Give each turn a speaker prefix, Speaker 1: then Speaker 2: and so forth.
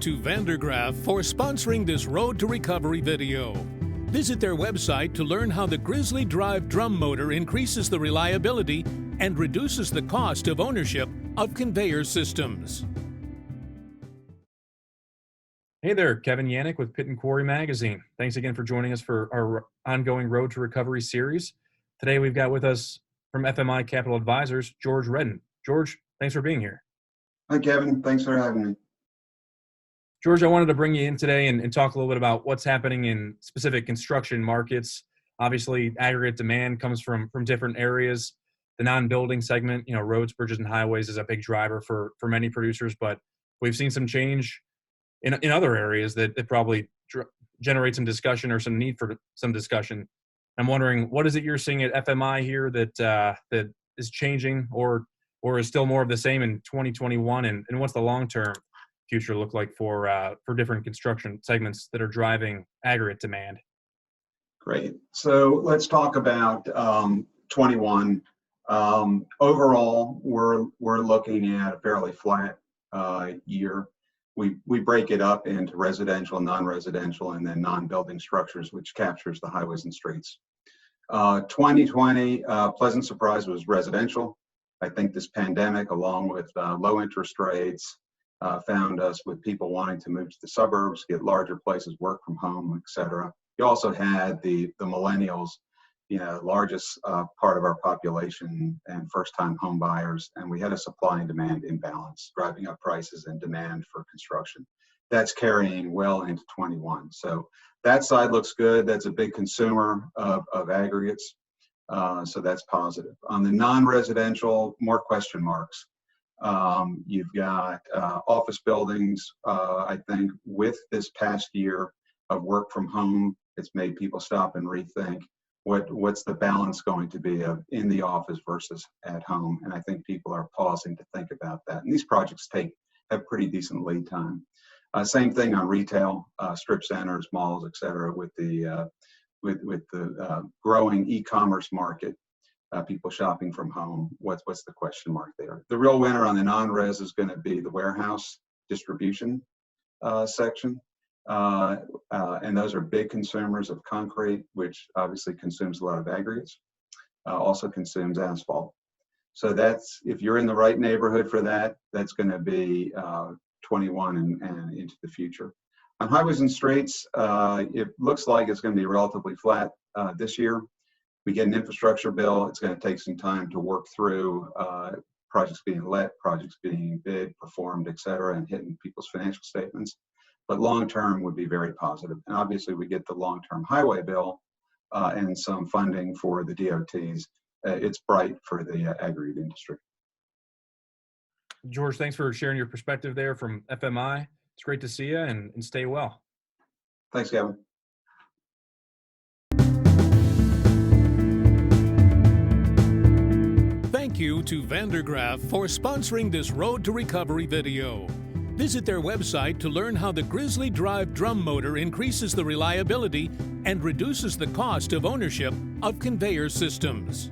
Speaker 1: to Vandergraaf for sponsoring this Road to Recovery video. Visit their website to learn how the Grizzly Drive drum motor increases the reliability and reduces the cost of ownership of conveyor systems.
Speaker 2: Hey there, Kevin Yannick with Pit and Quarry Magazine. Thanks again for joining us for our ongoing Road to Recovery series. Today we've got with us from FMI Capital Advisors, George Reddin. George, thanks for being here.
Speaker 3: Hi, Kevin. Thanks for having me.
Speaker 2: George, I wanted to bring you in today and talk a little bit about what's happening in specific construction markets. Obviously, aggregate demand comes from different areas. The non-building segment, roads, bridges, and highways is a big driver for many producers, but we've seen some change in other areas that probably generate some discussion or some need for some discussion. I'm wondering, what is it you're seeing at FMI here that is changing or is still more of the same in 2021, and what's the long-term future look like for different construction segments that are driving aggregate demand?
Speaker 3: Great. So let's talk about 21. Overall, we're looking at a fairly flat year. We break it up into residential, non-residential, and then non-building structures, which captures the highways and streets. 2020, pleasant surprise was residential. I think this pandemic, along with low interest rates, found us with people wanting to move to the suburbs, get larger places, work from home, etc. You also had the millennials, largest part of our population and first-time home buyers, and we had a supply and demand imbalance, driving up prices and demand for construction. That's carrying well into 21. So that side looks good. That's a big consumer of aggregates, so that's positive. On the non-residential, more question marks. You've got office buildings. I think with this past year of work from home, it's made people stop and rethink what's the balance going to be of in the office versus at home. And I think people are pausing to think about that. And these projects have pretty decent lead time. Same thing on retail, strip centers, malls, et cetera, with the growing e-commerce market. People shopping from home, what's the question mark there? The real winner on the non-res is going to be the warehouse distribution section. And those are big consumers of concrete, which obviously consumes a lot of aggregates, also consumes asphalt. So that's, if you're in the right neighborhood for that, that's going to be 21 and into the future. On highways and streets, it looks like it's going to be relatively flat this year. We get an infrastructure bill. It's going to take some time to work through projects being let, projects being bid, performed, et cetera, and hitting people's financial statements. But long-term would be very positive. And obviously we get the long-term highway bill and some funding for the DOTs. It's bright for the aggregate industry.
Speaker 2: George, thanks for sharing your perspective there from FMI. It's great to see you, and stay well.
Speaker 3: Thanks, Kevin.
Speaker 1: Thank you to Vandergraaf for sponsoring this Road to Recovery video. Visit their website to learn how the Grizzly Drive drum motor increases the reliability and reduces the cost of ownership of conveyor systems.